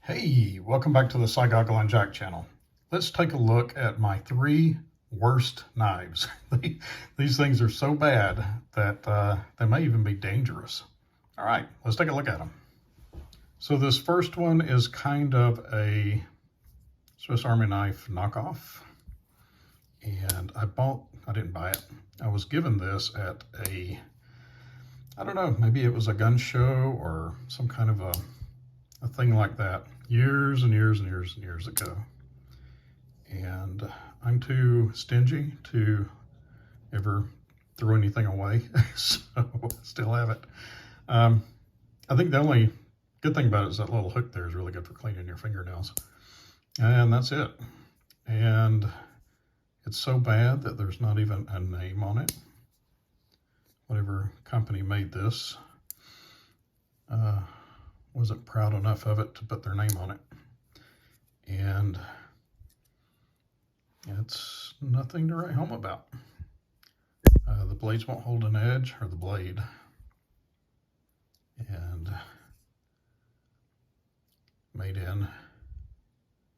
Hey, welcome back to the Cy Goggle and Jack channel. Let's take a look at my 3 worst knives. These things are so bad that they may even be dangerous. All right, let's take a look at them. So this first one is kind of a Swiss Army knife knockoff. And I didn't buy it. I was given this at I don't know, maybe it was a gun show or some kind of a thing like that years and years and years and years ago. And I'm too stingy to ever throw anything away, so I still have it. I think the only good thing about it is that little hook there is really good for cleaning your fingernails. And that's it. And it's so bad that there's not even a name on it. Whatever company made this wasn't proud enough of it to put their name on it. And it's nothing to write home about. The blades won't hold an edge, or the blade. And made in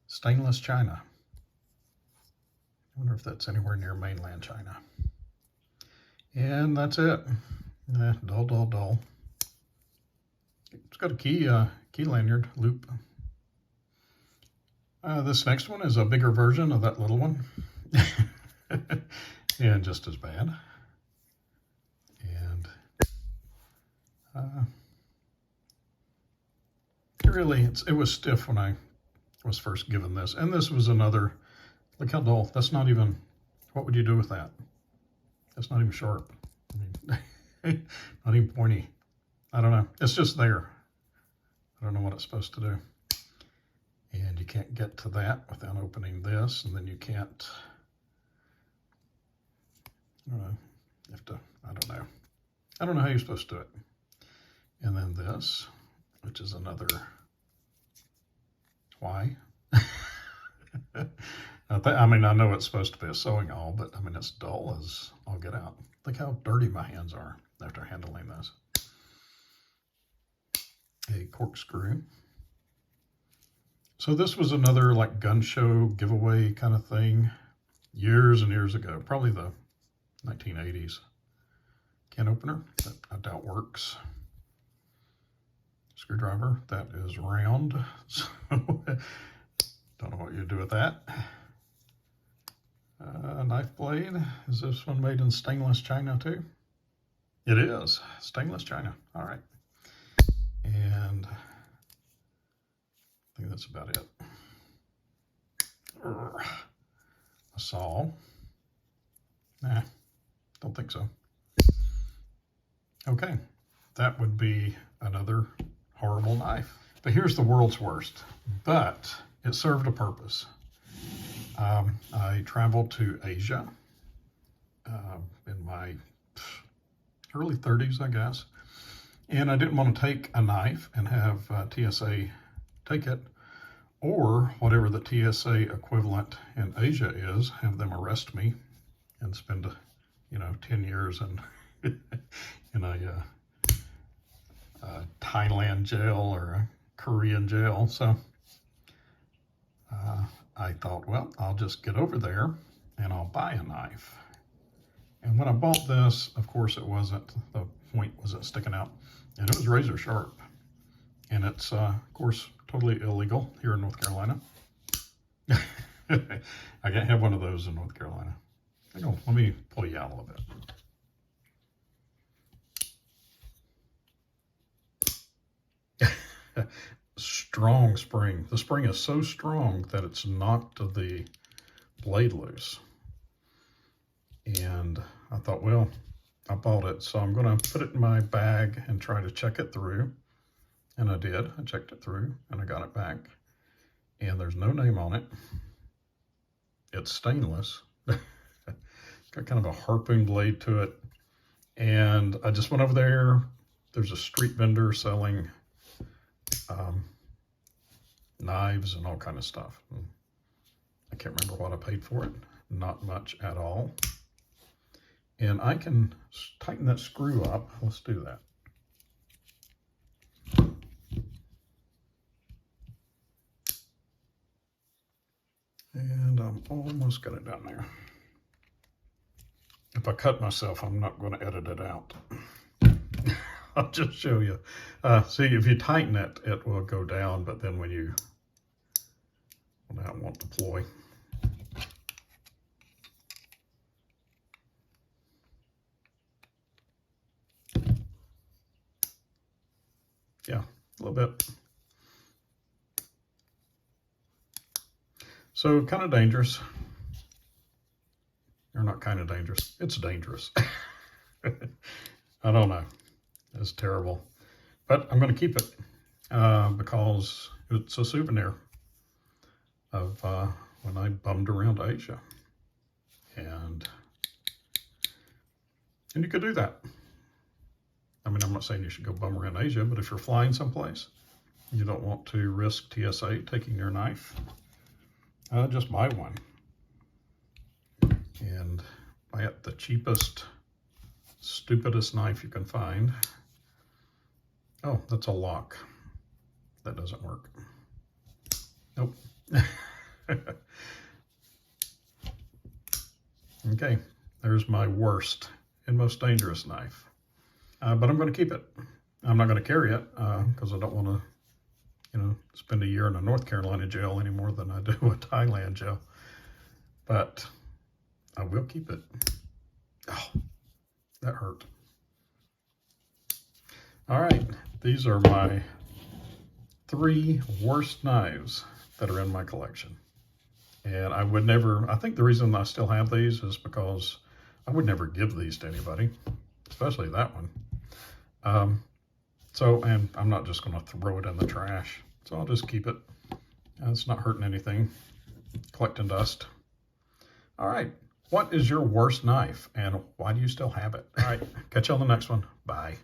stainless China. I wonder if that's anywhere near mainland China. And that's it. Dull, dull, dull. It's got a key lanyard loop. This next one is a bigger version of that little one. And just as bad. And it was stiff when I was first given this. And this was another, look how dull. That's not even, what would you do with that? That's not even sharp. I mean, not even pointy. I don't know. It's just there. I don't know what it's supposed to do. And you can't get to that without opening this, and then you can't, I don't know, you have to, I don't know. I don't know how you're supposed to do it. And then this, which is another, why? I mean, I know it's supposed to be a sewing awl, but I mean, it's dull as all get out. Look how dirty my hands are after handling this. A corkscrew. So this was another like gun show giveaway kind of thing years and years ago, probably the 1980s. Can opener that I doubt works. Screwdriver that is round, so don't know what you do with that. Knife blade, is this one made in stainless China too? It is, stainless China, all right. And I think that's about it. A saw. Nah, don't think so. Okay, that would be another horrible knife. But here's the world's worst, but it served a purpose. I traveled to Asia in my early 30s, I guess. And I didn't want to take a knife and have TSA take it, or whatever the TSA equivalent in Asia is, have them arrest me and spend, 10 years in a Thailand jail or a Korean jail. So I thought, well, I'll just get over there and I'll buy a knife. And when I bought this, of course, the point wasn't sticking out, and it was razor sharp. And it's, of course, totally illegal here in North Carolina. I can't have one of those in North Carolina. Hang on, let me pull you out a little bit. Strong spring. The spring is so strong that it's knocked the blade loose. And I thought, well, I bought it, so I'm going to put it in my bag and try to check it through. And I did. I checked it through and I got it back. And there's no name on it. It's stainless. It's got kind of a harpoon blade to it. And I just went over there. There's a street vendor selling knives and all kind of stuff. I can't remember what I paid for it. Not much at all. And I can tighten that screw up. Let's do that. Almost got it down there. If I cut myself, I'm not going to edit it out. I'll just show you. See, if you tighten it, it will go down, but then when that won't deploy. Yeah, a little bit. So kind of dangerous. Or not kind of dangerous. It's dangerous. I don't know. It's terrible. But I'm going to keep it because it's a souvenir of when I bummed around Asia. And you could do that. I mean, I'm not saying you should go bum around Asia, but if you're flying someplace, you don't want to risk TSA taking your knife, just buy one. And buy it the cheapest, stupidest knife you can find. Oh, that's a lock. That doesn't work. Nope. Okay, there's my worst and most dangerous knife. But I'm going to keep it. I'm not going to carry it because I don't want to, spend a year in a North Carolina jail any more than I do a Thailand jail. But I will keep it. Oh, that hurt. All right, these are my 3 worst knives that are in my collection. And I would never, I think the reason I still have these is because I would never give these to anybody, especially that one. And I'm not just going to throw it in the trash. So I'll just keep it. It's not hurting anything, collecting dust. All right. What is your worst knife and why do you still have it? All right. Catch you on the next one. Bye.